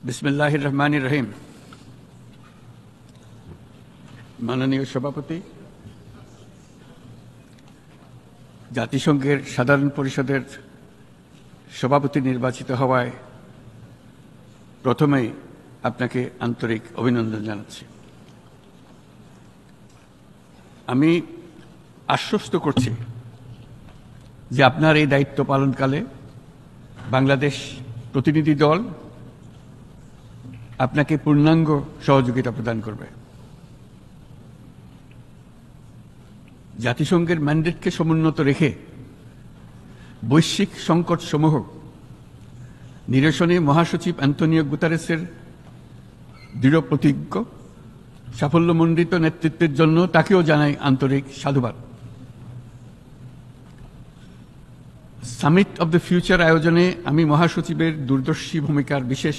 বিসমিল্লাহির রহমানির রহিম। মাননীয় সভাপতি, জাতিসংঘের সাধারণ পরিষদের সভাপতি নির্বাচিত হওয়ায় প্রথমেই আপনাকে আন্তরিক অভিনন্দন জানাচ্ছি। আমি আশ্বস্ত করছি যে আপনার এই দায়িত্ব পালনকালে বাংলাদেশ প্রতিনিধি দল আপনাকে পূর্ণাঙ্গ সহযোগিতা প্রদান করবে। জাতিসংঘের ম্যান্ডেটকে সমুন্নত রেখে বৈশ্বিক সংকটসমূহ নিরসনে মহাসচিব অ্যান্টোনিও গুতেরেসের দৃঢ় প্রতিজ্ঞ সাফল্যমণ্ডিত নেতৃত্বের জন্য তাকেও জানাই আন্তরিক সাধুবাদ। সামিট অব দ্য ফিউচার আয়োজনে আমি মহাসচিবের দূরদর্শী ভূমিকার বিশেষ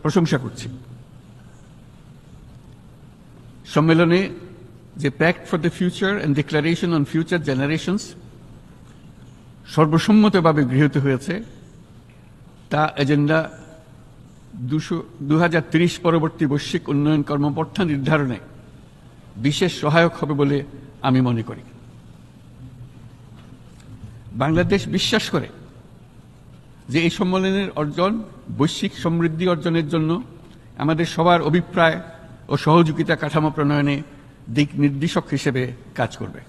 প্রশংসা করছি। সম্মেলনে যে pact for the future and declaration on future generations সর্বসম্মতভাবে গৃহীত হয়েছে, তা এজেন্ডা 2030 পরবর্তী বৈশ্বিক উন্নয়ন কর্মপন্থা নির্ধারণে বিশেষ সহায়ক হবে বলে আমি মনে করি। বাংলাদেশ বিশ্বাস করে যে এই সম্মেলনের অর্জন বৈশ্বিক সমৃদ্ধি অর্জনের জন্য আমাদের সবার অভিপ্রায় ও সহযোগিতা কাঠামো প্রণয়নে দিক নির্দেশক হিসেবে কাজ করবে।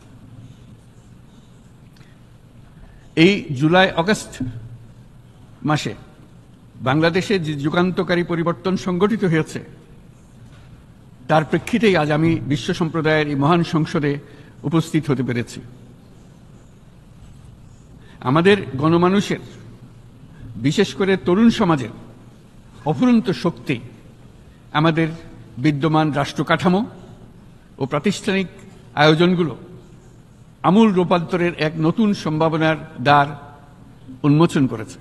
এই জুলাই আগস্ট মাসে বাংলাদেশে যে যুগান্তকারী পরিবর্তন সংগঠিত হয়েছে তার প্রেক্ষিতেই আজ আমি বিশ্ব সম্প্রদায়ের এই মহান সংসদে উপস্থিত হতে পেরেছি। আমাদের গণমানুষের, বিশেষ করে তরুণ সমাজের অফুরন্ত শক্তি আমাদের বিদ্যমান রাষ্ট্র কাঠামো ও প্রাতিষ্ঠানিক আয়োজনগুলো আমূল রূপান্তরের এক নতুন সম্ভাবনার দ্বার উন্মোচন করেছে।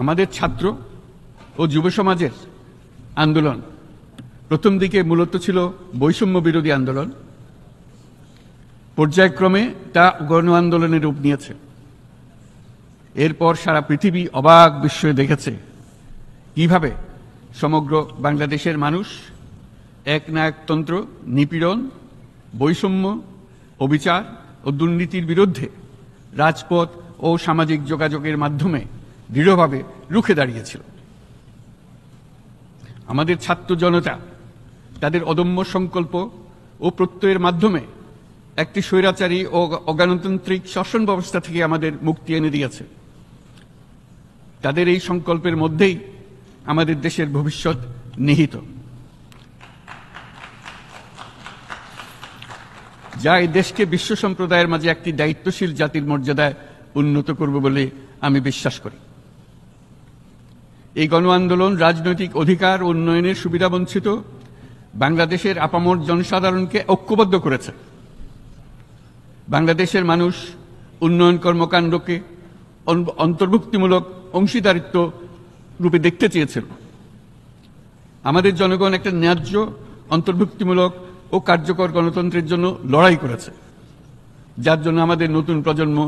আমাদের ছাত্র ও যুব সমাজের আন্দোলন প্রথম দিকে মূলত ছিল বৈষম্য বিরোধী আন্দোলন, পর্যায়ক্রমে তা গণ আন্দোলনের রূপ নিয়েছে। এরপর সারা পৃথিবী অবাক বিস্ময়ে দেখেছে কিভাবে সমগ্র বাংলাদেশের মানুষ একনায়কতন্ত্র, নিপীড়ন, বৈষম্য, অবিচার ও দুর্নীতির বিরুদ্ধে রাজপথ ও সামাজিক যোগাযোগের মাধ্যমে দৃঢ়ভাবে রুখে দাঁড়িয়েছিল। আমাদের ছাত্র জনতা তাদের অদম্য সংকল্প ও প্রত্যয়ের মাধ্যমে একটি স্বৈরাচারী ও অগণতান্ত্রিক শাসন ব্যবস্থা থেকে আমাদের মুক্তি এনে দিয়েছে। তাদের এই সংকল্পের মধ্যেই আমাদের দেশের ভবিষ্যৎ নিহিত, যা এই দেশকে বিশ্ব সম্প্রদায়ের মাঝে একটি দায়িত্বশীল জাতির মর্যাদায় উন্নত করবে বলে আমি বিশ্বাস করি। এই গণ আন্দোলন রাজনৈতিক অধিকার ও উন্নয়নের সুবিধাবঞ্চিত বাংলাদেশের আপামর জনসাধারণকে ঐক্যবদ্ধ করেছে। বাংলাদেশের মানুষ উন্নয়ন কর্মকাণ্ডকে অন্তর্ভুক্তিমূলক অংশীদারিত্ব রূপে দেখতে চেয়েছিল। আমাদের জনগণ একটা ন্যায্য, অন্তর্ভুক্তিমূলক ও কার্যকর গণতন্ত্রের জন্য লড়াই করেছে, যার জন্য আমাদের নতুন প্রজন্ম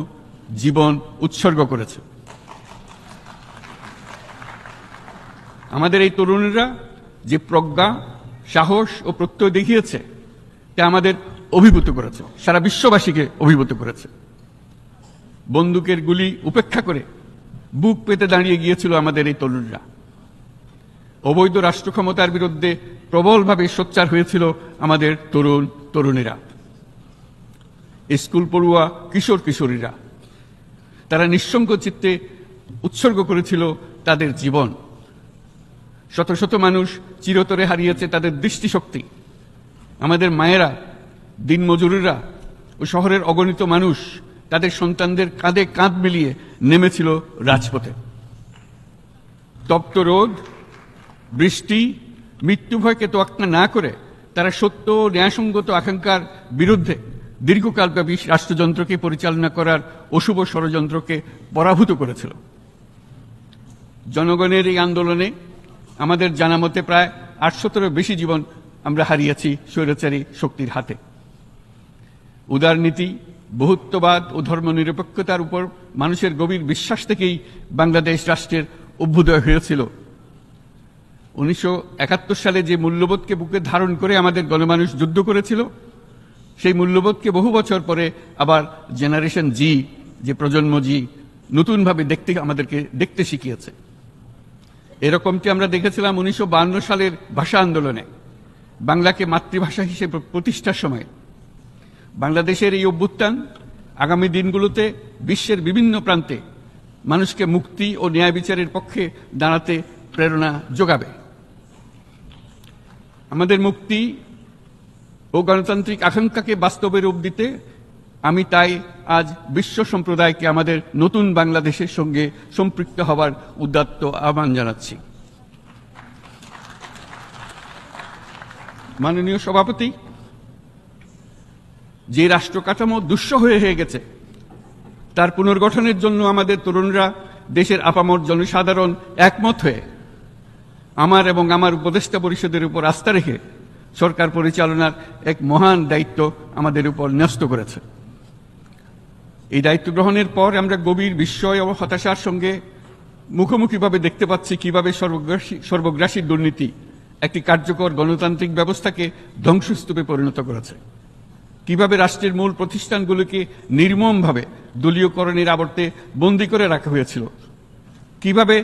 জীবন উৎসর্গ করেছে। আমাদের এই তরুণীরা যে প্রজ্ঞা, সাহস ও প্রত্যয় দেখিয়েছে তা আমাদের অভিভূত করেছে, সারা বিশ্ববাসীকে অভিভূত করেছে। বন্দুকের গুলি উপেক্ষা করে বুক পেতে দাঁড়িয়ে গিয়েছিল আমাদের এই তরুণরা। অবৈধ রাষ্ট্র ক্ষমতার বিরুদ্ধে প্রবলভাবে সোচ্চার হয়েছিল আমাদের তরুণ তরুণীরা। স্কুল পড়ুয়া কিশোর কিশোরীরা তারা নিঃসঙ্গ চিত্তে উৎসর্গ করেছিল তাদের জীবন। শত শত মানুষ চিরতরে হারিয়েছে তাদের দৃষ্টিশক্তি। আমাদের মায়েরা, দিনমজুরিরা ও শহরের অগণিত মানুষ তাদের সন্তানদের কাঁধে কাঁধ মিলিয়ে নেমেছিল রাজপথে। তপ্ত রোদ, বৃষ্টি, মৃত্যু ভয়কে তোয়াক্কা না করে তারা সত্য ও ন্যায়সঙ্গত আকাঙ্ক্ষার বিরুদ্ধে দীর্ঘকালব্যাপী রাষ্ট্রযন্ত্রকে পরিচালনা করার অশুভ ষড়যন্ত্রকে পরাভূত করেছিল। জনগণের এই আন্দোলনে আমাদের জানা মতে প্রায় 800-এরও বেশি জীবন আমরা হারিয়েছি স্বৈরাচারী শক্তির হাতে। উদারনীতি, বহুত্ববাদ ও ধর্মনিরপেক্ষতার উপর মানুষের গভীর বিশ্বাস থেকেই বাংলাদেশ রাষ্ট্রের অভ্যুদয় হয়েছিল। 1971 সালে যে মূল্যবোধকে বুকে ধারণ করে আমাদের গণমানুষ যুদ্ধ করেছিল, সেই মূল্যবোধকে বহু বছর পরে আবার জেনারেশন জি, যে প্রজন্ম জি, নতুনভাবে আমাদেরকে দেখতে শিখিয়েছে। এরকমটি আমরা দেখেছিলাম 1952 সালের ভাষা আন্দোলনে, বাংলাকে মাতৃভাষা হিসেবে প্রতিষ্ঠার সময়। বাংলাদেশের এই অভ্যুত্থান আগামী দিনগুলোতে বিশ্বের বিভিন্ন প্রান্তে মানুষকে মুক্তি ও ন্যায় বিচারের পক্ষে দাঁড়াতে প্রেরণা যোগাবে। আমাদের মুক্তি ও গণতান্ত্রিক আকাঙ্ক্ষাকে বাস্তবে রূপ দিতে আমি তাই আজ বিশ্ব সম্প্রদায়কে আমাদের নতুন বাংলাদেশের সঙ্গে সম্পৃক্ত হবার উদাত্ত আহ্বান জানাচ্ছি। মাননীয় সভাপতি, যে রাষ্ট্র কাঠামো দুঃসহ হয়ে গেছে তার পুনর্গঠনের জন্য আমাদের তরুণরা, দেশের আপামর জনসাধারণ একমত হয়ে আমার এবং আমার উপদেষ্টা পরিষদের উপর আস্থা রেখে সরকার পরিচালনার এক মহান দায়িত্ব আমাদের উপর ন্যস্ত করেছে। এই দায়িত্ব গ্রহণের পর আমরা গভীর বিস্ময় ও হতাশার সঙ্গে মুখোমুখিভাবে দেখতে পাচ্ছি কিভাবে সর্বগ্রাসী দুর্নীতি একটি কার্যকর গণতান্ত্রিক ব্যবস্থাকে ধ্বংসস্তূপে পরিণত করেছে, কিভাবে রাষ্ট্রের মূল প্রতিষ্ঠানগুলোকে নির্মমভাবে দলীয়করণের আবর্তে বন্দী করে রাখা হয়েছিল, কিভাবে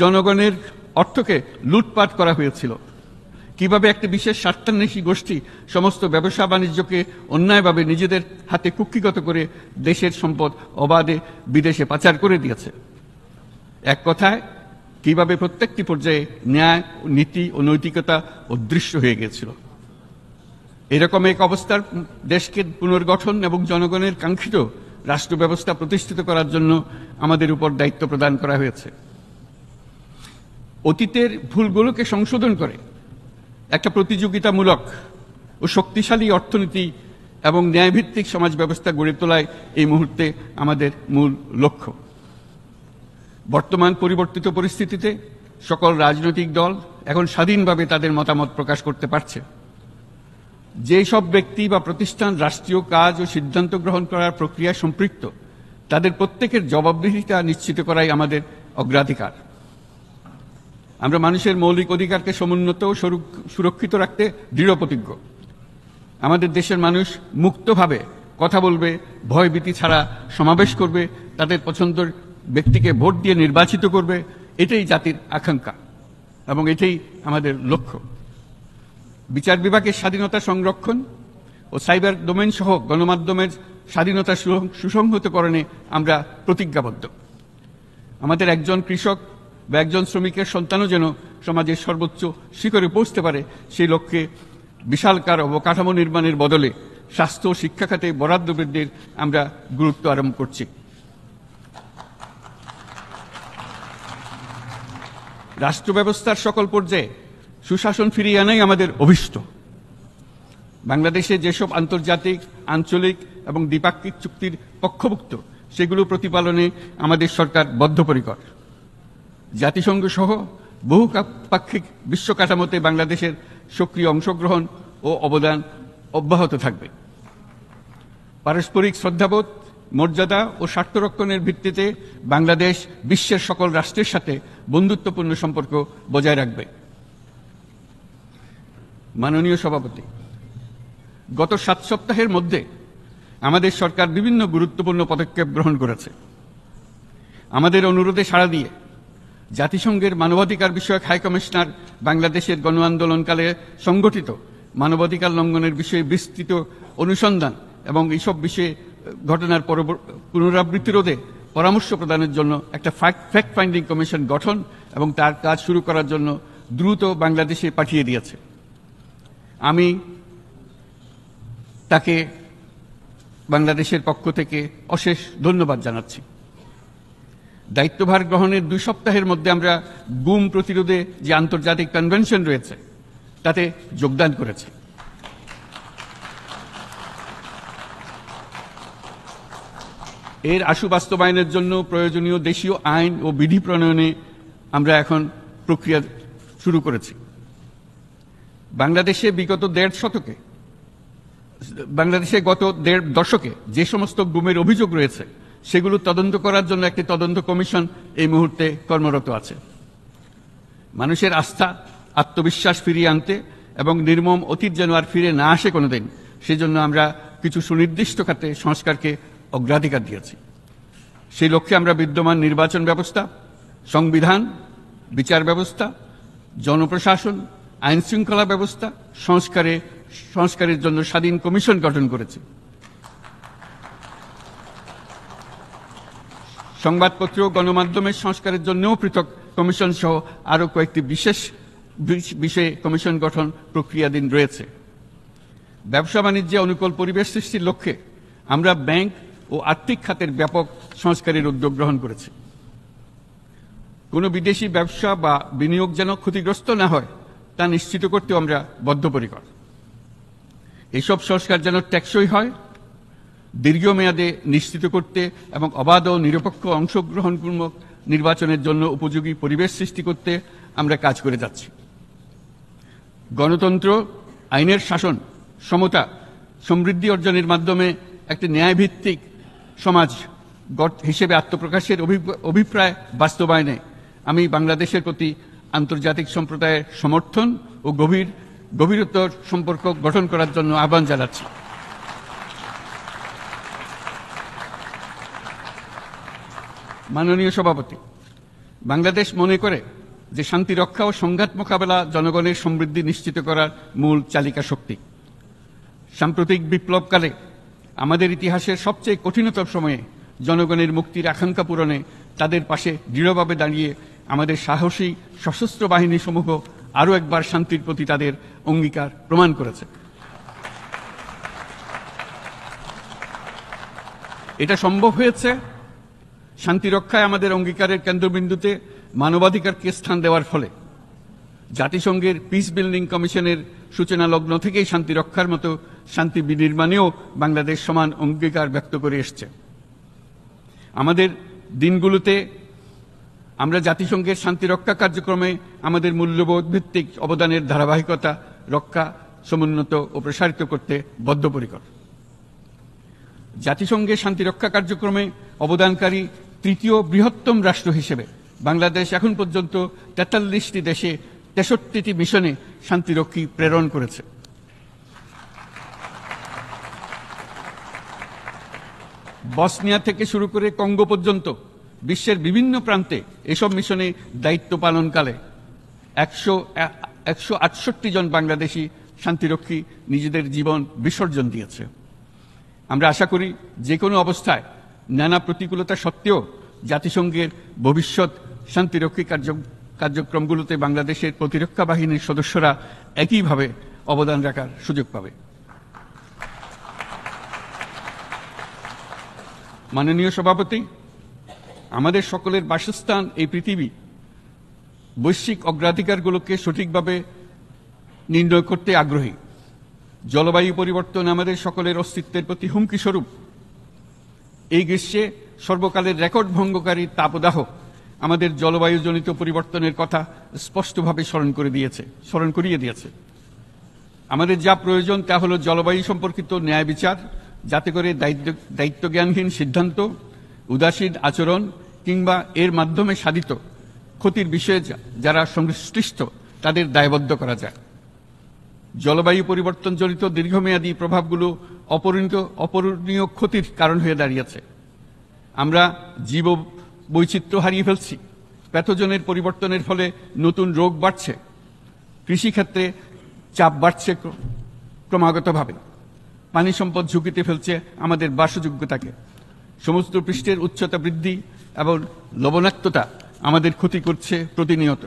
জনগণের অর্থকে লুটপাট করা হয়েছিল, কিভাবে একটি বিশেষ স্বার্থান্বেষী গোষ্ঠী সমস্ত ব্যবসা বাণিজ্যকে অন্যায়ভাবে নিজেদের হাতে কুক্ষিগত করে দেশের সম্পদ অবাধে বিদেশে পাচার করে দিয়েছে। এক কথায়, কিভাবে প্রত্যেকটি পর্যায়ে ন্যায়, নীতি ও নৈতিকতা অদৃশ্য হয়ে গিয়েছিল। এরকম এক অবস্থার দেশকে পুনর্গঠন এবং জনগণের কাঙ্ক্ষিত রাষ্ট্র ব্যবস্থা প্রতিষ্ঠিত করার জন্য আমাদের উপর দায়িত্ব প্রদান করা হয়েছে। অতীতের ভুলগুলোকে সংশোধন করে একটা প্রতিযোগিতামূলক ও শক্তিশালী অর্থনীতি এবং ন্যায়ভিত্তিক সমাজ ব্যবস্থা গড়ে তোলায় এই মুহূর্তে আমাদের মূল লক্ষ্য। বর্তমান পরিবর্তিত পরিস্থিতিতে সকল রাজনৈতিক দল এখন স্বাধীনভাবে তাদের মতামত প্রকাশ করতে পারছে। যেসব ব্যক্তি বা প্রতিষ্ঠান রাষ্ট্রীয় কাজ ও সিদ্ধান্ত গ্রহণ করার প্রক্রিয়ায় সম্পৃক্ত, তাদের প্রত্যেকের জবাবদিহিতা নিশ্চিত করাই আমাদের অগ্রাধিকার। আমরা মানুষের মৌলিক অধিকারকে সমুন্নত ও সুরক্ষিত রাখতে দৃঢ়প্রতিজ্ঞ। আমাদের দেশের মানুষ মুক্তভাবে কথা বলবে, ভয়ভীতি ছাড়া সমাবেশ করবে, তাদের পছন্দের ব্যক্তিকে ভোট দিয়ে নির্বাচিত করবে, এটাই জাতির আকাঙ্ক্ষা এবং এটাই আমাদের লক্ষ্য। বিচার বিভাগের স্বাধীনতা সংরক্ষণ ও সাইবার ডোমেইন সহ গণমাধ্যমের স্বাধীনতা সুসংহতকরণে আমরা প্রতিজ্ঞাবদ্ধ। আমাদের একজন কৃষক বা একজন শ্রমিকের সন্তানও যেন সমাজের সর্বোচ্চ শিখরে পৌঁছতে পারে, সেই লক্ষ্যে বিশালকার অবকাঠামো নির্মাণের বদলে স্বাস্থ্য ও শিক্ষা খাতে বরাদ্দ বৃদ্ধির আমরা গুরুত্ব আরোপ করছি। রাষ্ট্র ব্যবস্থার সকল পর্যায়ে সুশাসন ফিরিয়ে আনাই আমাদের অভীষ্ট। বাংলাদেশে যেসব আন্তর্জাতিক, আঞ্চলিক এবং দ্বিপাক্ষিক চুক্তির পক্ষভুক্ত, সেগুলো প্রতিপালনে আমাদের সরকার বদ্ধপরিকর। জাতিসংঘ সহ বহুপাক্ষিক বিশ্ব কাঠামোতে বাংলাদেশের সক্রিয় অংশগ্রহণ ও অবদান অব্যাহত থাকবে। পারস্পরিক শ্রদ্ধাবোধ, মর্যাদা ও স্বার্থরক্ষণের ভিত্তিতে বাংলাদেশ বিশ্বের সকল রাষ্ট্রের সাথে বন্ধুত্বপূর্ণ সম্পর্ক বজায় রাখবে। মাননীয় সভাপতি, গত 7 সপ্তাহের মধ্যে আমাদের সরকার বিভিন্ন গুরুত্বপূর্ণ পদক্ষেপ গ্রহণ করেছে। আমাদের অনুরোধে সাড়া দিয়ে জাতিসংঘের মানবাধিকার বিষয়ক হাই কমিশনার বাংলাদেশের গণ আন্দোলনকালে সংগঠিত মানবাধিকার লঙ্ঘনের বিষয়ে বিস্তৃত অনুসন্ধান এবং এইসব বিষয়ে ঘটনার পুনরাবৃত্তি রোধে পরামর্শ প্রদানের জন্য একটা ফ্যাক্ট ফাইন্ডিং কমিশন গঠন এবং তার কাজ শুরু করার জন্য দ্রুত বাংলাদেশে পাঠিয়ে দিয়েছে। আমি তাকে বাংলাদেশের পক্ষ থেকে অশেষ ধন্যবাদ জানাচ্ছি। দায়িত্বভার গ্রহণের 2 সপ্তাহের মধ্যে আমরা গুম প্রতিরোধে যে আন্তর্জাতিক কনভেনশন রয়েছে তাতে যোগদান করেছি। এর আশু বাস্তবায়নের জন্য প্রয়োজনীয় দেশীয় আইন ও বিধি প্রণয়নে আমরা এখন প্রক্রিয়া শুরু করেছি। বাংলাদেশে গত 1.5 দশকে যে সমস্ত গুমের অভিযোগ রয়েছে সেগুলো তদন্ত করার জন্য একটি তদন্ত কমিশন এই মুহূর্তে কর্মরত আছে। মানুষের আস্থা, আত্মবিশ্বাস ফিরিয়ে আনতে এবং নির্মম অতীত যেন আর ফিরে না আসে কোনোদিন, সেজন্য আমরা কিছু সুনির্দিষ্ট খাতে সংস্কারকে অগ্রাধিকার দিয়েছি। সেই লক্ষ্যে আমরা বিদ্যমান নির্বাচন ব্যবস্থা, সংবিধান, বিচার ব্যবস্থা, জনপ্রশাসন, আইন শৃঙ্খলা ব্যবস্থা সংস্কারের জন্য স্বাধীন কমিশন গঠন করেছি। সংবাদপত্র ও গণমাধ্যমের সংস্কারের জন্যও পৃথক কমিশন সহ আরও কয়েকটি বিশেষ বিষয়ে কমিশন গঠন প্রক্রিয়াধীন রয়েছে। ব্যবসা বাণিজ্যে অনুকূল পরিবেশ সৃষ্টির লক্ষ্যে আমরা ব্যাংক ও আর্থিক খাতের ব্যাপক সংস্কারের উদ্যোগ গ্রহণ করেছি। কোনো বিদেশি ব্যবসা বা বিনিয়োগ যেন ক্ষতিগ্রস্ত না হয় তা নিশ্চিত করতেও আমরা বদ্ধপরিকর। এইসব সংস্কার যেন টেকসই হয়, দীর্ঘমেয়াদে নিশ্চিত করতে এবং অবাধ ও নিরপেক্ষ অংশগ্রহণমূলক নির্বাচনের জন্য উপযোগী পরিবেশ সৃষ্টি করতে আমরা কাজ করে যাচ্ছি। গণতন্ত্র, আইনের শাসন, সমতা, সমৃদ্ধি অর্জনের মাধ্যমে একটি ন্যায়ভিত্তিক সমাজ হিসেবে আত্মপ্রকাশের অভিপ্রায় বাস্তবায়নে আমি বাংলাদেশের প্রতি আন্তর্জাতিক সম্প্রদায়ের সমর্থন ও গভীরতর সম্পর্ক গঠন করার জন্য আহ্বান জানাচ্ছি। মাননীয় সভাপতি, বাংলাদেশ মনে করে যে শান্তি রক্ষা ও সংঘাত মোকাবেলা জনগণের সমৃদ্ধি নিশ্চিত করার মূল চালিকা শক্তি। সাম্প্রতিক বিপ্লবকালে আমাদের ইতিহাসের সবচেয়ে কঠিনতম সময়ে জনগণের মুক্তির আকাঙ্ক্ষা পূরণে তাদের পাশে দৃঢ়ভাবে দাঁড়িয়ে আমাদের সাহসী সশস্ত্র বাহিনীসমূহ আরও একবার শান্তির প্রতি তাদের অঙ্গীকার প্রমাণ করেছে। এটা সম্ভব হয়েছে শান্তি রক্ষায় আমাদের অঙ্গীকারের কেন্দ্রবিন্দুতে মানবাধিকারকে স্থান দেওয়ার ফলে। জাতিসংঘের পিস বিল্ডিং কমিশনের সূচনা লগ্ন থেকেই শান্তি রক্ষার মতো শান্তি বিনির্মাণেও বাংলাদেশ সমান অঙ্গীকার ব্যক্ত করে এসছে। আমাদের দিনগুলোতে আমরা জাতিসংঘের শান্তি রক্ষা কার্যক্রমে আমাদের মূল্যবোধ ভিত্তিক অবদানের ধারাবাহিকতা রক্ষা, সমুন্নত ও প্রসারিত করতে বদ্ধপরিকর। জাতিসংঘের শান্তি রক্ষা কার্যক্রমে অবদানকারী তৃতীয় বৃহত্তম রাষ্ট্র হিসেবে বাংলাদেশ এখন পর্যন্ত ৪৩টি দেশে ৬৩টি মিশনে শান্তিরক্ষী প্রেরণ করেছে। বসনিয়া থেকে শুরু করে কঙ্গো পর্যন্ত বিশ্বের বিভিন্ন প্রান্তে এসব মিশনে দায়িত্ব পালনকালে ১৬৮ জন বাংলাদেশি শান্তিরক্ষী নিজেদের জীবন বিসর্জন দিয়েছে। আমরা আশা করি যে কোনো অবস্থায় নানা প্রতিকূলতা সত্ত্বেও জাতিসংঘের ভবিষ্যৎ শান্তিরক্ষী কার্যক্রমগুলোতে বাংলাদেশের প্রতিরক্ষা বাহিনীর সদস্যরা একইভাবে অবদান রাখার সুযোগ পাবে। মাননীয় সভাপতি, আমাদের সকলের বাসস্থান এই পৃথিবী বৈশ্বিক অগ্রাধিকারগুলোকে সঠিকভাবে নির্ণয় করতে আগ্রহী। জলবায়ু পরিবর্তন আমাদের সকলের অস্তিত্বের প্রতি হুমকি স্বরূপ। এই গ্রীষ্মে সর্বকালের রেকর্ড ভঙ্গকারী তাপদাহ আমাদের জলবায়ুজনিত পরিবর্তনের কথা স্পষ্টভাবে স্মরণ করিয়ে দিয়েছে। আমাদের যা প্রয়োজন তা হলো জলবায়ু সম্পর্কিত ন্যায় বিচার, যাতে করে দায়িত্বজ্ঞানহীন সিদ্ধান্ত, উদাসীন আচরণ কিংবা এর মাধ্যমে সাধিত ক্ষতির বিষয়ে যারা সংশ্লিষ্ট তাদের দায়বদ্ধ করা যায়। জলবায়ু পরিবর্তনজনিত দীর্ঘমেয়াদী প্রভাবগুলো অপূরণীয় ক্ষতির কারণ হয়ে দাঁড়িয়েছে। আমরা জীব বৈচিত্র্য হারিয়ে ফেলছি, প্যাথোজেনের পরিবর্তনের ফলে নতুন রোগ বাড়ছে, কৃষিক্ষেত্রে চাপ বাড়ছে ক্রমাগতভাবে, পানি সম্পদ ঝুঁকিতে ফেলছে আমাদের বাসযোগ্যতাকে, সমুদ্র পৃষ্ঠের উচ্চতা বৃদ্ধি এবং লবণাক্ততা আমাদের ক্ষতি করছে প্রতিনিয়ত।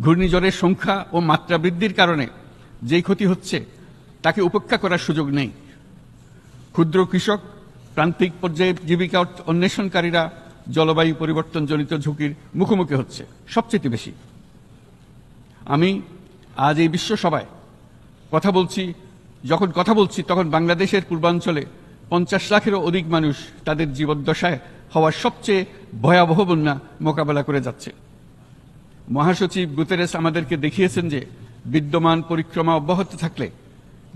ঘূর্ণিঝড়ের সংখ্যা ও মাত্রা বৃদ্ধির কারণে যেই ক্ষতি হচ্ছে তাকে উপেক্ষা করার সুযোগ নেই। ক্ষুদ্র কৃষক, প্রান্তিক পর্যায়ে জীবিকা অন্বেষণকারীরা জলবায়ু পরিবর্তনজনিত ঝুঁকির মুখোমুখি হচ্ছে সবচেয়ে বেশি। আমি আজ এই বিশ্ব সভায় যখন কথা বলছি তখন বাংলাদেশের পূর্বাঞ্চলে ৫০ লাখেরও অধিক মানুষ তাদের জীবদ্দশায় হওয়ার সবচেয়ে ভয়াবহ বন্যা মোকাবেলা করে যাচ্ছে। মহাসচিব গুতেরেস আমাদেরকে দেখিয়েছেন যে বিদ্যমান পরিক্রমা অব্যাহত থাকলে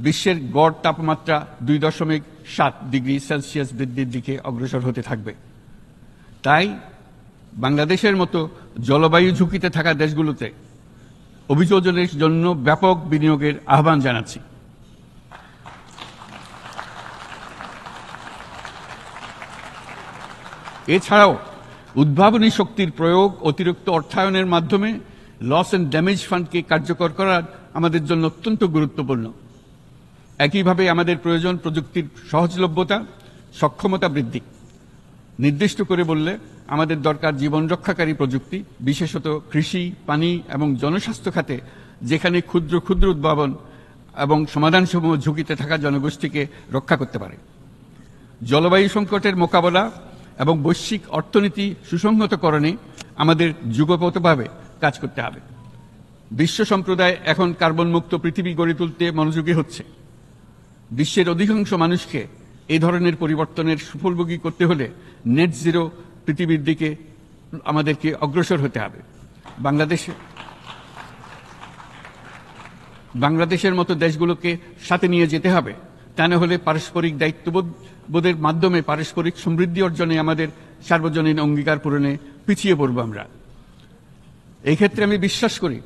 বিশ্বের গড় তাপমাত্রা ২.৭ ডিগ্রি সেলসিয়াস বৃদ্ধির দিকে অগ্রসর হতে থাকবে। তাই বাংলাদেশের মতো জলবায়ু ঝুঁকিতে থাকা দেশগুলোতে অভিযোজনের জন্য ব্যাপক বিনিয়োগের আহ্বান জানাচ্ছি। এছাড়াও উদ্ভাবনী শক্তির প্রয়োগ, অতিরিক্ত অর্থায়নের মাধ্যমে লস অ্যান্ড ড্যামেজ ফান্ডকে কার্যকর করা আমাদের জন্য অত্যন্ত গুরুত্বপূর্ণ। একইভাবে আমাদের প্রয়োজন প্রযুক্তির সহজলভ্যতা, সক্ষমতা বৃদ্ধি। নির্দিষ্ট করে বললে আমাদের দরকার জীবন রক্ষাকারী প্রযুক্তি, বিশেষত কৃষি, পানি এবং জনস্বাস্থ্য খাতে, যেখানে ক্ষুদ্র ক্ষুদ্র উদ্ভাবন এবং সমাধানসমূহ ঝুঁকিতে থাকা জনগোষ্ঠীকে রক্ষা করতে পারে। জলবায়ু সংকটের মোকাবেলা এবং বৈশ্বিক অর্থনীতি সুসংহতকরণে আমাদের যুগপৎভাবে কাজ করতে হবে। বিশ্ব সম্প্রদায় এখন কার্বন মুক্ত পৃথিবী গড়ে তুলতে মনোযোগী হচ্ছে। বিশ্বের অধিকাংশ মানুষকে এই ধরনের পরিবর্তনের সুফলভোগী করতে হলে নেট জিরো পৃথিবীর দিকে আমাদেরকে অগ্রসর হতে হবে। বাংলাদেশের মতো দেশগুলোকে সাথে নিয়ে যেতে হবে। তা না হলে পারস্পরিক দায়িত্ববোধের মাধ্যমে পারস্পরিক সমৃদ্ধি অর্জনে আমাদের সার্বজনীন অঙ্গীকার পূরণে পিছিয়ে পড়ব আমরা। এই ক্ষেত্রে আমি বিশ্বাস করি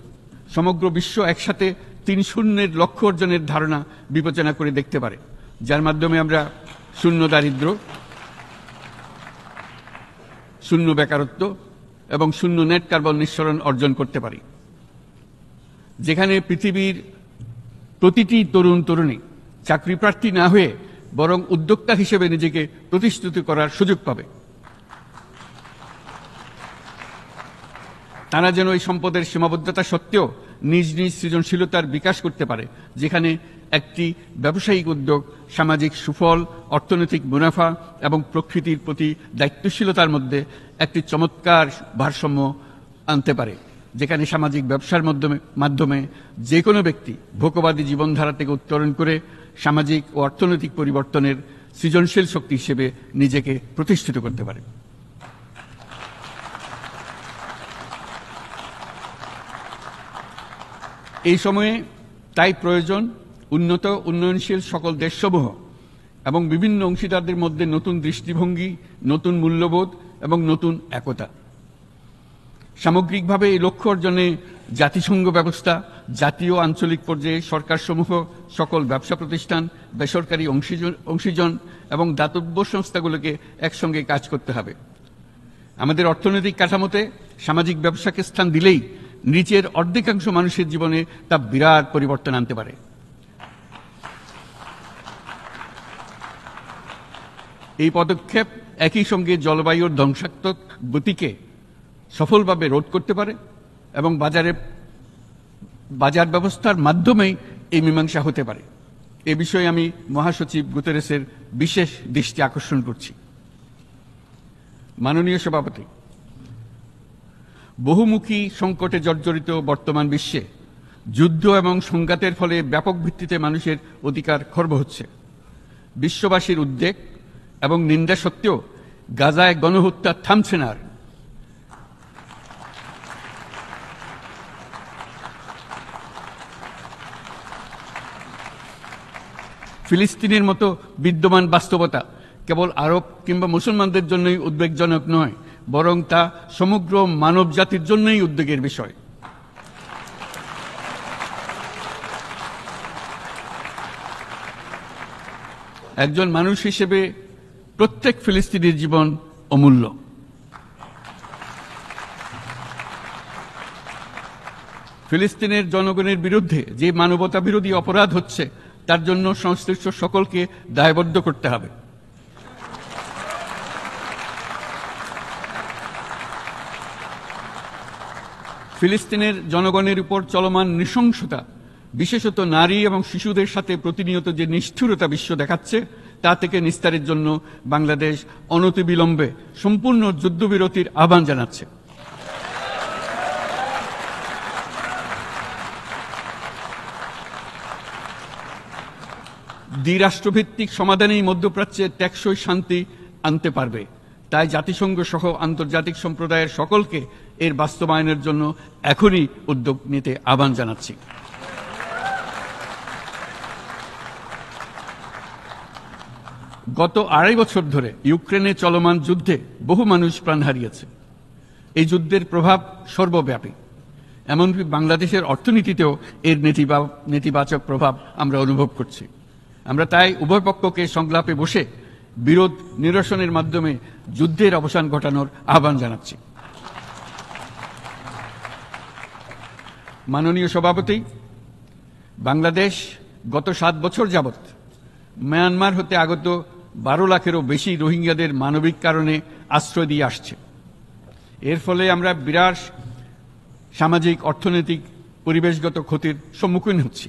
সমগ্র বিশ্ব একসাথে ৩-০ লক্ষ্য অর্জনের ধারণা বিবেচনা করে দেখতে পারে, যার মাধ্যমে আমরা শূন্য দারিদ্র্য, শূন্য বেকারত্ব এবং শূন্য নেট কার্বন নিঃসরণ অর্জন করতে পারি। যেখানে পৃথিবীর প্রতিটি তরুণ তরুণী চাকরি প্রার্থী না হয়ে বরং উদ্যোক্তা হিসেবে নিজেকে প্রতিষ্ঠিত করার সুযোগ পাবে। তারা যেন এই সম্পদের সীমাবদ্ধতা সত্ত্বেও নিজ নিজ সৃজনশীলতার বিকাশ করতে পারে, যেখানে একটি ব্যবসায়িক উদ্যোগ সামাজিক সুফল, অর্থনৈতিক মুনাফা এবং প্রকৃতির প্রতি দায়িত্বশীলতার মধ্যে একটি চমৎকার ভারসাম্য আনতে পারে, যেখানে সামাজিক ব্যবসার মাধ্যমে যে কোনো ব্যক্তি ভোগবাদী জীবনধারা থেকে উত্তরণ করে সামাজিক ও অর্থনৈতিক পরিবর্তনের সৃজনশীল শক্তি হিসেবে নিজেকে প্রতিষ্ঠিত করতে পারে। এই সময়ে তাই প্রয়োজন উন্নত উন্নয়নশীল সকল দেশসমূহ এবং বিভিন্ন অংশীদারদের মধ্যে নতুন দৃষ্টিভঙ্গি, নতুন মূল্যবোধ এবং নতুন একতা। সামগ্রিকভাবে এই লক্ষ্য অর্জনে জাতিসংঘ ব্যবস্থা, জাতীয় আঞ্চলিক পর্যায়ে সরকারসমূহ, সকল ব্যবসা প্রতিষ্ঠান, বেসরকারি অংশীজন এবং দাতব্য সংস্থাগুলোকে একসঙ্গে কাজ করতে হবে। আমাদের অর্থনৈতিক কাঠামোতে সামাজিক ব্যবসাকে স্থান দিলেই নিচের অর্ধেকাংশ মানুষের জীবনে তা বিরাট পরিবর্তন আনতে পারে। এই পদক্ষেপ একই সঙ্গে জলবায়ুর ধ্বংসাত্মক গতিকে সফলভাবে রোধ করতে পারে এবং বাজার ব্যবস্থার মাধ্যমেই এই মীমাংসা হতে পারে। এ বিষয়ে আমি মহাসচিব গুতেরেসের বিশেষ দৃষ্টি আকর্ষণ করছি। মাননীয় সভাপতি, বহুমুখী সংকটে জর্জরিত বর্তমান বিশ্বে যুদ্ধ এবং সংঘাতের ফলে ব্যাপক ভিত্তিতে মানুষের অধিকার খর্ব হচ্ছে। বিশ্ববাসীর উদ্বেগ এবং নিন্দা সত্ত্বেও গাজায় গণহত্যা থামছে না। ফিলিস্তিনের মতো বিদ্যমান বাস্তবতা কেবল আরব কিংবা মুসলমানদের জন্যই উদ্বেগজনক নয়, বরং তা সমগ্র মানব জাতির জন্যই উদ্বেগের বিষয়। একজন মানুষ হিসেবে প্রত্যেক ফিলিস্তিনির জীবন অমূল্য। ফিলিস্তিনের জনগণের বিরুদ্ধে যে মানবতা বিরোধী অপরাধ হচ্ছে তার জন্য সংশ্লিষ্ট সকলকে দায়বদ্ধ করতে হবে। ফিলিস্তিনের জনগণের উপর চলমান নৃশংসতা, বিশেষত নারী এবং শিশুদের সাথে প্রতিনিয়ত যে নিষ্ঠুরতা বিশ্ব দেখাচ্ছে, তা থেকে নিস্তারের জন্য বাংলাদেশ অনতিবিলম্বে সম্পূর্ণ যুদ্ধবিরতির আহ্বান জানাচ্ছে। দ্বিরাষ্ট্রভিত্তিক সমাধানেই মধ্যপ্রাচ্যে টেকসই শান্তি আনতে পারবে। তাই জাতিসংঘ সহ আন্তর্জাতিক সম্প্রদায়ের সকলকে এর বাস্তবায়নের জন্য এখনই উদ্যোগ নিতে আহ্বান জানাচ্ছি। গত ২.৫ বছর ধরে ইউক্রেনে চলমান যুদ্ধে বহু মানুষ প্রাণ হারিয়েছে। এই যুদ্ধের প্রভাব সর্বব্যাপী, এমনকি বাংলাদেশের অর্থনীতিতেও এর নেতিবাচক প্রভাব আমরা অনুভব করছি। আমরা তাই উভয় পক্ষকে সংলাপে বসে বিরোধ নিরসনের মাধ্যমে যুদ্ধের অবসান ঘটানোর আহ্বান জানাচ্ছি। মাননীয় সভাপতি, বাংলাদেশ গত 7 বছর যাবৎ মায়ানমার হতে আগত 12 লাখেরও বেশি রোহিঙ্গাদের মানবিক কারণে আশ্রয় দিয়ে আসছে। এর ফলে আমরা বিরাট সামাজিক, অর্থনৈতিক, পরিবেশগত ক্ষতির সম্মুখীন হচ্ছি।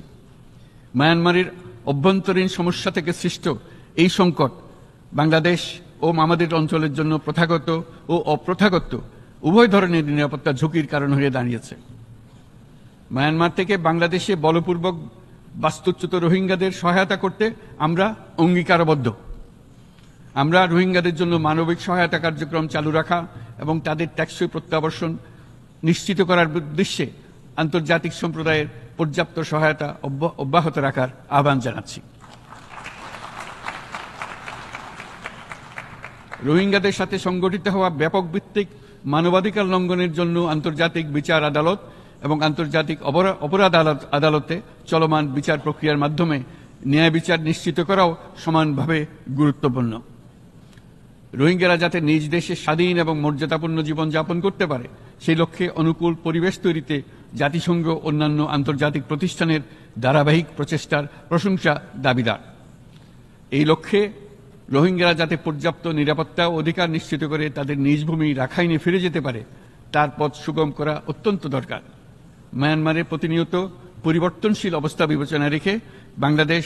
মায়ানমারের অভ্যন্তরীণ সমস্যা থেকে সৃষ্ট এই সংকট বাংলাদেশ ও আমাদের অঞ্চলের জন্য প্রথাগত ও অপ্রথাগত উভয় ধরনের নিরাপত্তা ঝুঁকির কারণ হয়ে দাঁড়িয়েছে। মায়ানমার থেকে বাংলাদেশে বলপূর্বক বাস্তুচ্যুত রোহিঙ্গাদের সহায়তা করতে আমরা অঙ্গীকারবদ্ধ। আমরা রোহিঙ্গাদের জন্য মানবিক সহায়তা কার্যক্রম চালু রাখা এবং তাদের টেকসই প্রত্যাবর্তন নিশ্চিত করার উদ্দেশ্যে আন্তর্জাতিক সম্প্রদায়ের পর্যাপ্ত সহায়তা অব্যাহত রাখার আহ্বান জানাচ্ছি। রোহিঙ্গাদের সাথে সংগঠিত হওয়া ব্যাপক ভিত্তিক মানবাধিকার লঙ্ঘনের জন্য আন্তর্জাতিক বিচার আদালত এবং আন্তর্জাতিক অপরাধ আদালতে চলমান বিচার প্রক্রিয়ার মাধ্যমে ন্যায় বিচার নিশ্চিত করাও সমানভাবে গুরুত্বপূর্ণ। রোহিঙ্গারা যাতে নিজ দেশে স্বাধীন এবং মর্যাদাপূর্ণ জীবনযাপন করতে পারে সেই লক্ষ্যে অনুকূল পরিবেশ তৈরিতে জাতিসংঘ অন্যান্য আন্তর্জাতিক প্রতিষ্ঠানের ধারাবাহিক প্রচেষ্টার প্রশংসা দাবিদার। এই লক্ষ্যে রোহিঙ্গারা যাতে পর্যাপ্ত নিরাপত্তা ও অধিকার নিশ্চিত করে তাদের নিজ ভূমি রাখাইনে ফিরে যেতে পারে তার পথ সুগম করা অত্যন্ত দরকার। মায়ানমারের প্রতিনিয়ত পরিবর্তনশীল অবস্থা বিবেচনায় রেখে বাংলাদেশ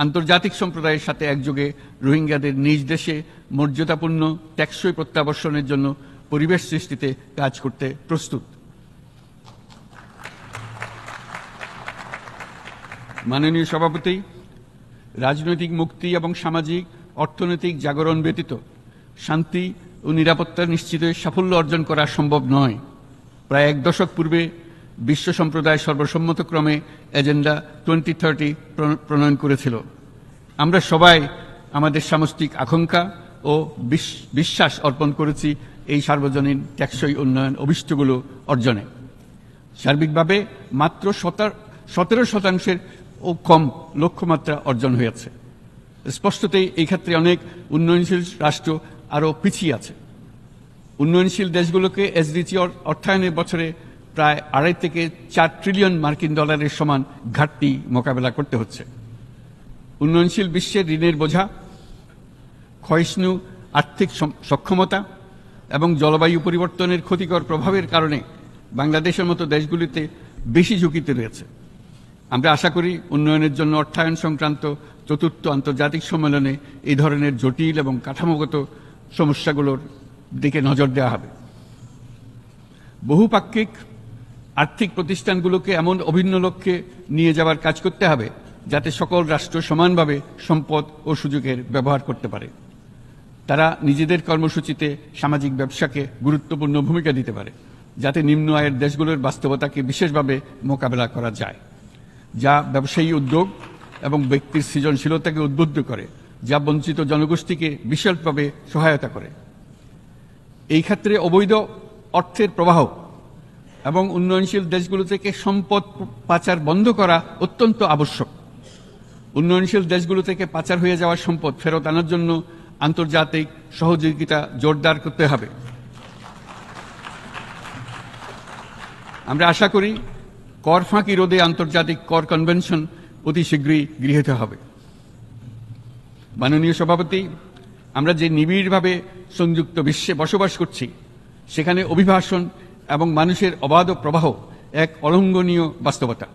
আন্তর্জাতিক সম্প্রদায়ের সাথে একযোগে রোহিঙ্গাদের নিজ দেশে মর্যাদাপূর্ণ টেকসই প্রত্যাবর্তনের জন্য পরিবেশ সৃষ্টিতে কাজ করতে প্রস্তুত। মাননীয় সভাপতি, রাজনৈতিক মুক্তি এবং সামাজিক অর্থনৈতিক জাগরণ ব্যতীত শান্তি ও নিরাপত্তা নিশ্চিতে সাফল্য অর্জন করা সম্ভব নয়। প্রায় 1 দশক পূর্বে বিশ্ব সম্প্রদায় সর্বসম্মতক্রমে এজেন্ডা 2030 প্রণয়ন করেছিল। আমরা সবাই আমাদের সামষ্টিক আকাঙ্ক্ষা ও বিশ্বাস অর্পণ করেছি এই সার্বজনীন টেকসই উন্নয়ন অভিষ্টগুলো অর্জনে। সার্বিকভাবে মাত্র 17% ও কম লক্ষ্যমাত্রা অর্জন হয়েছে। স্পষ্টতই এই ক্ষেত্রে অনেক উন্নয়নশীল রাষ্ট্র আরও পিছিয়ে আছে। উন্নয়নশীল দেশগুলোকে এসডিজি অর্থায়নের বছরে প্রায় 2.5 থেকে 4 ট্রিলিয়ন মার্কিন ডলারের সমান ঘাটতি মোকাবেলা করতে হচ্ছে। উন্নয়নশীল বিশ্বের ঋণের বোঝা, ক্ষয়িষ্ণু আর্থিক সক্ষমতা এবং জলবায়ু পরিবর্তনের ক্ষতিকর প্রভাবের কারণে বাংলাদেশের মতো দেশগুলিতে বেশি ঝুঁকিতে রয়েছে। আমরা আশা করি উন্নয়নের জন্য অর্থায়ন সংক্রান্ত 4র্থ আন্তর্জাতিক সম্মেলনে এই ধরনের জটিল এবং কাঠামোগত সমস্যাগুলোর দিকে নজর দেওয়া হবে। বহুপাক্ষিক আর্থিক প্রতিষ্ঠানগুলোকে এমন অভিন্ন লক্ষ্যে নিয়ে যাওয়ার কাজ করতে হবে যাতে সকল রাষ্ট্র সমানভাবে সম্পদ ও সুযোগের ব্যবহার করতে পারে। তারা নিজেদের কর্মসূচিতে সামাজিক ব্যবসাকে গুরুত্বপূর্ণ ভূমিকা দিতে পারে যাতে নিম্ন আয়ের দেশগুলোর বাস্তবতাকে বিশেষভাবে মোকাবেলা করা যায়, যা ব্যবসায়ী উদ্যোগ এবং ব্যক্তির সৃজনশীলতাকে উদ্বুদ্ধ করে, যা বঞ্চিত জনগোষ্ঠীকে বিশালভাবে সহায়তা করে। এই ক্ষেত্রে অবৈধ অর্থের প্রবাহ এবং উন্নয়নশীল দেশগুলো থেকে সম্পদ পাচার বন্ধ করা অত্যন্ত আবশ্যক। উন্নয়নশীল দেশগুলো থেকে পাচার হয়ে যাওয়া সম্পদ ফেরত আনার জন্য আন্তর্জাতিক সহযোগিতা জোরদার করতে হবে। আমরা আশা করি কর ফাঁকি রোধে আন্তর্জাতিক কর কনভেনশন অতি শীঘ্রই গৃহীত হবে। মাননীয় সভাপতি, আমরা যে নিবিড়ভাবে সংযুক্ত বিশ্বে বসবাস করছি সেখানে অভিবাসন এবং মানুষের অবাধ প্রবাহ এক অলঙ্ঘনীয় বাস্তবতা।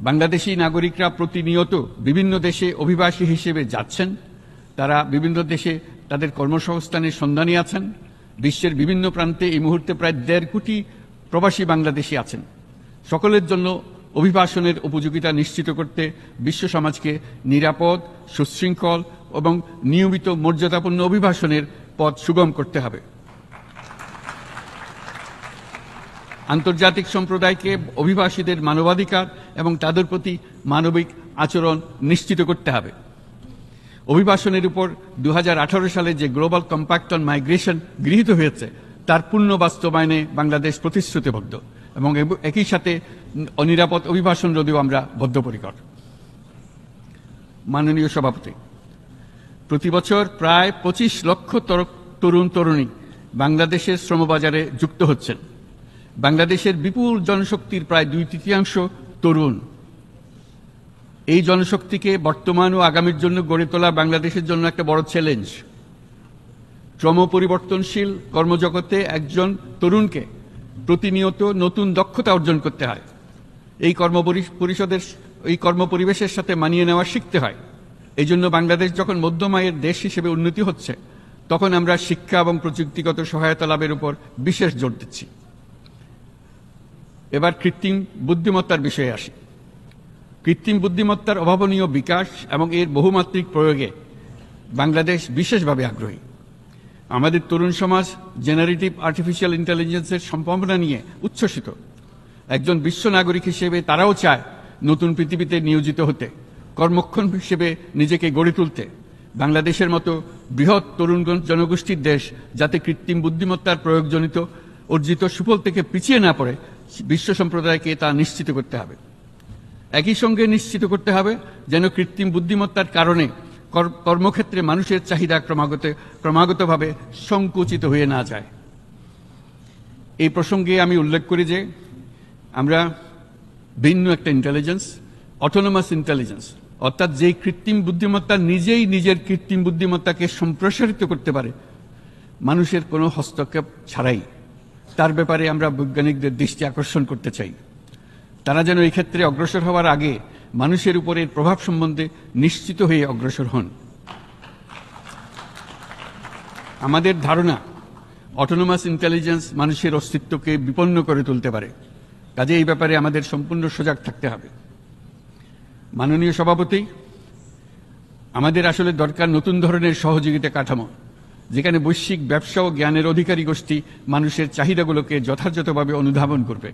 বাংলাদেশি নাগরিকরা প্রতিনিয়ত বিভিন্ন দেশে অভিবাসী হিসেবে যাচ্ছেন। তারা বিভিন্ন দেশে তাদের কর্মসংস্থানের সন্ধানে আছেন। বিশ্বের বিভিন্ন প্রান্তে এই মুহূর্তে প্রায় 1.5 কোটি প্রবাসী বাংলাদেশি আছেন। সকলের জন্য অভিবাসনের উপযোগিতা নিশ্চিত করতে বিশ্ব সমাজকে নিরাপদ, সুশৃঙ্খল এবং নিয়মিত মর্যাদাপূর্ণ অভিবাসনের পথ সুগম করতে হবে। আন্তর্জাতিক সম্প্রদায়কে অভিবাসীদের মানবাধিকার এবং তাদের প্রতি মানবিক আচরণ নিশ্চিত করতে হবে। অভিবাসনের উপর 2018 সালে যে গ্লোবাল কম্প্যাক্ট অন মাইগ্রেশন গৃহীত হয়েছে তার পূর্ণ বাস্তবায়নে বাংলাদেশ প্রতিশ্রুতিবদ্ধ এবং একই সাথে অনিরাপদ অভিবাসন রোধেও আমরা বদ্ধপরিকর। মাননীয় সভাপতি, প্রতি বছর প্রায় 25 লক্ষ তরুণ তরুণী বাংলাদেশের শ্রমবাজারে যুক্ত হচ্ছেন। বাংলাদেশের বিপুল জনশক্তির প্রায় 2/3 তরুণ। এই জনশক্তিকে বর্তমান ও আগামীর জন্য গড়ে তোলা বাংলাদেশের জন্য একটা বড় চ্যালেঞ্জ। ক্রমপরিবর্তনশীল কর্মজগতে একজন তরুণকে প্রতিনিয়ত নতুন দক্ষতা অর্জন করতে হয়। এই কর্মপরিবেশের সাথে মানিয়ে নেওয়া শিখতে হয়। এই জন্য বাংলাদেশ যখন মধ্যম আয়ের দেশ হিসেবে উন্নতি হচ্ছে, তখন আমরা শিক্ষা এবং প্রযুক্তিগত সহায়তা লাভের উপর বিশেষ জোর দিচ্ছি। এবার কৃত্রিম বুদ্ধিমত্তার বিষয়ে আসি। কৃত্রিম বুদ্ধিমত্তার অভাবনীয় বিকাশ এবং এর বহুমাত্রিক প্রয়োগে বাংলাদেশ বিশেষভাবে আগ্রহী। আমাদের তরুণ সমাজ জেনারেটিভ আর্টিফিশিয়াল ইন্টেলিজেন্সের সম্ভাবনা নিয়ে উচ্ছ্বসিত। একজন বিশ্ব নাগরিক হিসেবে তারাও চায় নতুন পৃথিবীতে নিয়োজিত হতে, কর্মক্ষম হিসেবে নিজেকে গড়ে তুলতে। বাংলাদেশের মতো বৃহৎ তরুণ জনগোষ্ঠীর দেশ যাতে কৃত্রিম বুদ্ধিমত্তার প্রয়োগজনিত অর্জিত সুফল থেকে পিছিয়ে না পড়ে, বিশ্ব সম্প্রদায়কে তা নিশ্চিত করতে হবে। একই সঙ্গে নিশ্চিত করতে হবে যেন কৃত্রিম বুদ্ধিমত্তার কারণে কর্মক্ষেত্রে মানুষের চাহিদা ক্রমাগতভাবে সংকুচিত হয়ে না যায়। এই প্রসঙ্গে আমি উল্লেখ করি যে আমরা ভিন্ন একটা ইন্টেলিজেন্স, অটোনোমাস ইন্টেলিজেন্স, অর্থাৎ যে কৃত্রিম বুদ্ধিমত্তা নিজেই নিজের কৃত্রিম বুদ্ধিমত্তাকে সম্প্রসারিত করতে পারে মানুষের কোনো হস্তক্ষেপ ছাড়াই, তার ব্যাপারে আমরা বৈজ্ঞানিকদের দৃষ্টি আকর্ষণ করতে চাই। তারা যেন এই ক্ষেত্রে অগ্রসর হওয়ার আগে মানুষের উপরের প্রভাব সম্বন্ধে নিশ্চিত হয়ে অগ্রসর হন। আমাদের ধারণা অটোনোমাস ইন্টেলিজেন্স মানুষের অস্তিত্বকে বিপন্ন করে তুলতে পারে, কাজে এই ব্যাপারে আমাদের সম্পূর্ণ সজাগ থাকতে হবে। মাননীয় সভাপতি, আমাদের আসলে দরকার নতুন ধরনের সহযোগিতা কাঠামো, যেখানে বৈশ্বিক ব্যবসা ও জ্ঞানের অধিকারী গোষ্ঠী মানুষের চাহিদাগুলোকে যথাযথভাবে অনুধাবন করবে।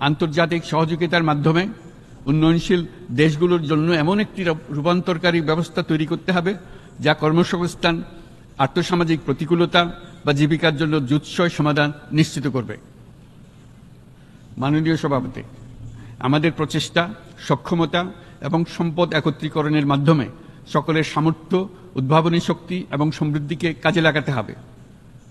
আন্তর্জাতিক সহযোগিতার মাধ্যমে উন্নয়নশীল দেশগুলোর জন্য এমন একটি রূপান্তরকারী ব্যবস্থা তৈরি করতে হবে যা কর্মসংস্থান, আর্থসামাজিক প্রতিকূলতা বা জীবিকার জন্য যুৎসয় সমাধান নিশ্চিত করবে। মাননীয় সভাপতি, আমাদের প্রচেষ্টা, সক্ষমতা এবং সম্পদ একত্রীকরণের মাধ্যমে সকলের সামর্থ্য, উদ্ভাবনী শক্তি এবং সমৃদ্ধিকে কাজে লাগাতে হবে।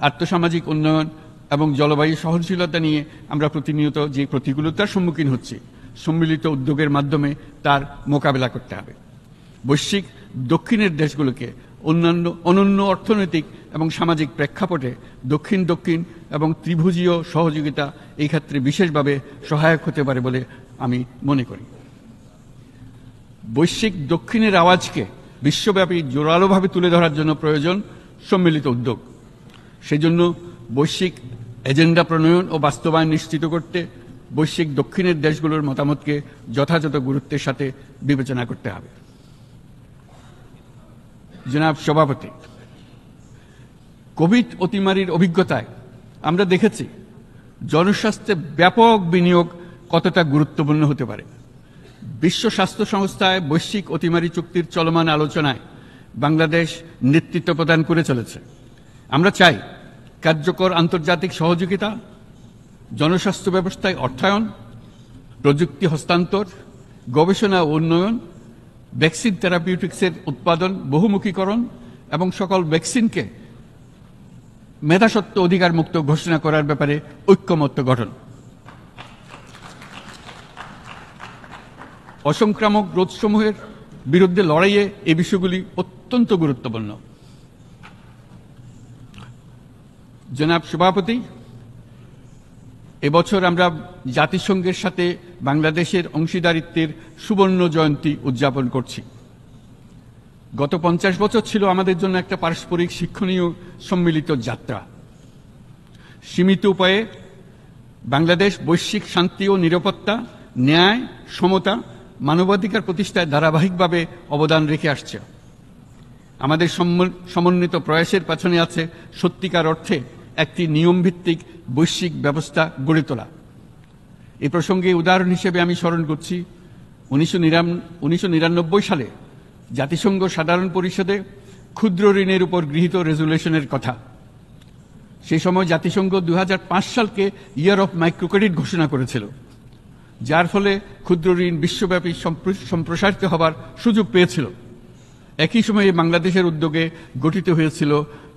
আর্থসামাজিক উন্নয়ন এবং জলবায়ু সহনশীলতা নিয়ে আমরা প্রতিনিয়ত যে প্রতিকূলতার সম্মুখীন হচ্ছি, সম্মিলিত উদ্যোগের মাধ্যমে তার মোকাবেলা করতে হবে। বৈশ্বিক দক্ষিণের দেশগুলোকে অনন্য অর্থনৈতিক এবং সামাজিক প্রেক্ষাপটে দক্ষিণ দক্ষিণ এবং ত্রিভুজীয় সহযোগিতা এই ক্ষেত্রে বিশেষভাবে সহায়ক হতে পারে বলে আমি মনে করি। বৈশ্বিক দক্ষিণের আওয়াজকে বিশ্বব্যাপী জোরালোভাবে তুলে ধরার জন্য প্রয়োজন সম্মিলিত উদ্যোগ। সেজন্য বৈশ্বিক এজেন্ডা প্রণয়ন ও বাস্তবায়ন নিশ্চিত করতে বৈশ্বিক দক্ষিণের দেশগুলোর মতামতকে যথাযথ গুরুত্বের সাথে বিবেচনা করতে হবে। জনাব সভাপতি, কোভিড অতিমারির অভিজ্ঞতায় আমরা দেখেছি জনস্বাস্থ্যে ব্যাপক বিনিয়োগ কতটা গুরুত্বপূর্ণ হতে পারে। বিশ্ব স্বাস্থ্য সংস্থায় বৈশ্বিক অতিমারি চুক্তির চলমান আলোচনায় বাংলাদেশ নেতৃত্ব প্রদান করে চলেছে। আমরা চাই কার্যকর আন্তর্জাতিক সহযোগিতা, জনস্বাস্থ্য ব্যবস্থায় অর্থায়ন, প্রযুক্তি হস্তান্তর, গবেষণা ও উন্নয়ন, ভ্যাকসিন থেরাপিউটিক্সের উৎপাদন বহুমুখীকরণ এবং সকল ভ্যাকসিনকে মেধাস্বত্ব অধিকার মুক্ত ঘোষণা করার ব্যাপারে ঐক্যমত্য গঠন। অসংক্রামক রোগসমূহের বিরুদ্ধে লড়াইয়ে এই বিষয়গুলি অত্যন্ত গুরুত্বপূর্ণ। জনাব সভাপতি, এবছর আমরা জাতিসংঘের সাথে বাংলাদেশের অংশীদারিত্বের সুবর্ণ জয়ন্তী উদযাপন করছি। গত 50 বছর ছিল আমাদের জন্য একটা পারস্পরিক শিক্ষণীয় সম্মিলিত যাত্রা। সীমিত উপায়ে বাংলাদেশ বৈশ্বিক শান্তি ও নিরাপত্তা, ন্যায়, সমতা, মানবাধিকার প্রতিষ্ঠায় ধারাবাহিকভাবে অবদান রেখে আসছে। আমাদের সমন্বিত প্রয়াসের পেছনে আছে সত্যিকার অর্থে একটি নিয়মভিত্তিক বৈশ্বিক ব্যবস্থা গড়ে তোলা। এই প্রসঙ্গে উদাহরণ হিসেবে আমি স্মরণ করছি 1999 সালে জাতিসংঘ সাধারণ পরিষদে ক্ষুদ্র ঋণের উপর গৃহীত রেজুলেশনের কথা। সেই সময় জাতিসংঘ 2005 সালকে ইয়ার অফ মাইক্রোক্রেডিট ঘোষণা করেছিল, যার ফলে ক্ষুদ্র ঋণ বিশ্বব্যাপী সম্প্রসারিত হবার সুযোগ পেয়েছিল। একই সময়ে বাংলাদেশের উদ্যোগে গঠিত হয়েছিল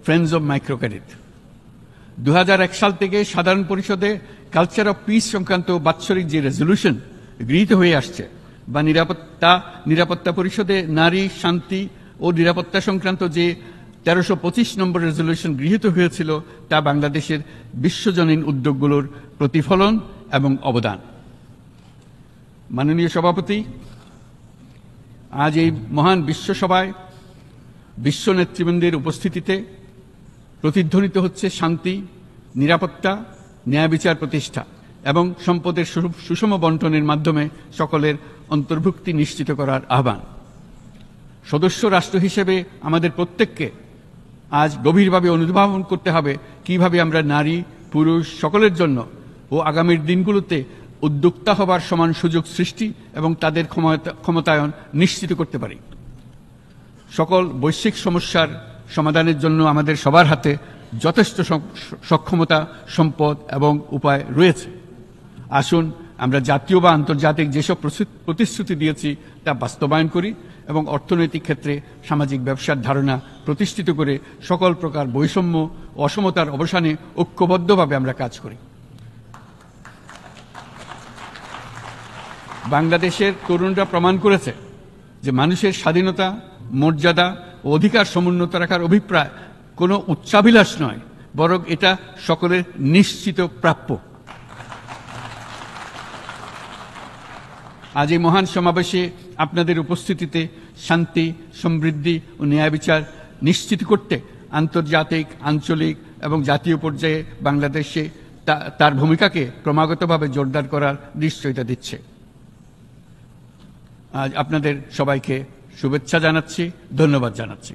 ফ্রেন্ডস অব মাইক্রোক্রেডিট। 2001 সাল থেকে সাধারণ পরিষদে কালচার অফ পিস সংক্রান্ত বাৎসরিক যে রেজলিউশন গৃহীত হয়ে আসছে, বা নিরাপত্তা পরিষদে নারী, শান্তি ও নিরাপত্তা সংক্রান্ত যে 1325 নম্বর রেজলিউশন গৃহীত হয়েছিল, তা বাংলাদেশের বিশ্বজনীন উদ্যোগগুলোর প্রতিফলন এবং অবদান। মাননীয় সভাপতি, আজ এই মহান বিশ্বসভায় বিশ্ব নেতৃবৃন্দের উপস্থিতিতে প্রতিধ্বনিত হচ্ছে শান্তি, নিরাপত্তা, ন্যায় বিচার প্রতিষ্ঠা এবং সম্পদের সুষম বন্টনের মাধ্যমে সকলের অন্তর্ভুক্তি নিশ্চিত করার আহ্বান। সদস্য রাষ্ট্র হিসেবে আমাদের প্রত্যেককে আজ গভীরভাবে অনুধাবন করতে হবে কিভাবে আমরা নারী, পুরুষ সকলের জন্য ও আগামীর দিনগুলোতে উদ্যোক্তা হবার সমান সুযোগ সৃষ্টি এবং তাদের ক্ষমতায়ন নিশ্চিত করতে পারি। সকল বৈশ্বিক সমস্যার সমাধানের জন্য আমাদের সবার হাতে যথেষ্ট সক্ষমতা, সম্পদ এবং উপায় রয়েছে। আসুন আমরা জাতীয় বা আন্তর্জাতিক যেসব প্রতিশ্রুতি দিয়েছি তা বাস্তবায়ন করি এবং অর্থনৈতিক ক্ষেত্রে সামাজিক ব্যবসার ধারণা প্রতিষ্ঠিত করে সকল প্রকার বৈষম্য ও অসমতার অবসানে ঐক্যবদ্ধভাবে আমরা কাজ করি। বাংলাদেশের তরুণরা প্রমাণ করেছে যে মানুষের স্বাধীনতা, মর্যাদা ও অধিকার সমুন্নত রাখার অভিপ্রায় কোনো উচ্চাভিলাষ নয়, বরং এটা সকলের নিশ্চিত প্রাপ্য। আজ এই মহান সমাবেশে আপনাদের উপস্থিতিতে শান্তি, সমৃদ্ধি ও ন্যায় বিচার নিশ্চিত করতে আন্তর্জাতিক, আঞ্চলিক এবং জাতীয় পর্যায়ে বাংলাদেশে তার ভূমিকাকে ক্রমাগতভাবে জোরদার করার নিশ্চয়তা দিচ্ছে। আজ আপনাদের সবাইকে শুভেচ্ছা জানাচ্ছি, ধন্যবাদ জানাচ্ছি।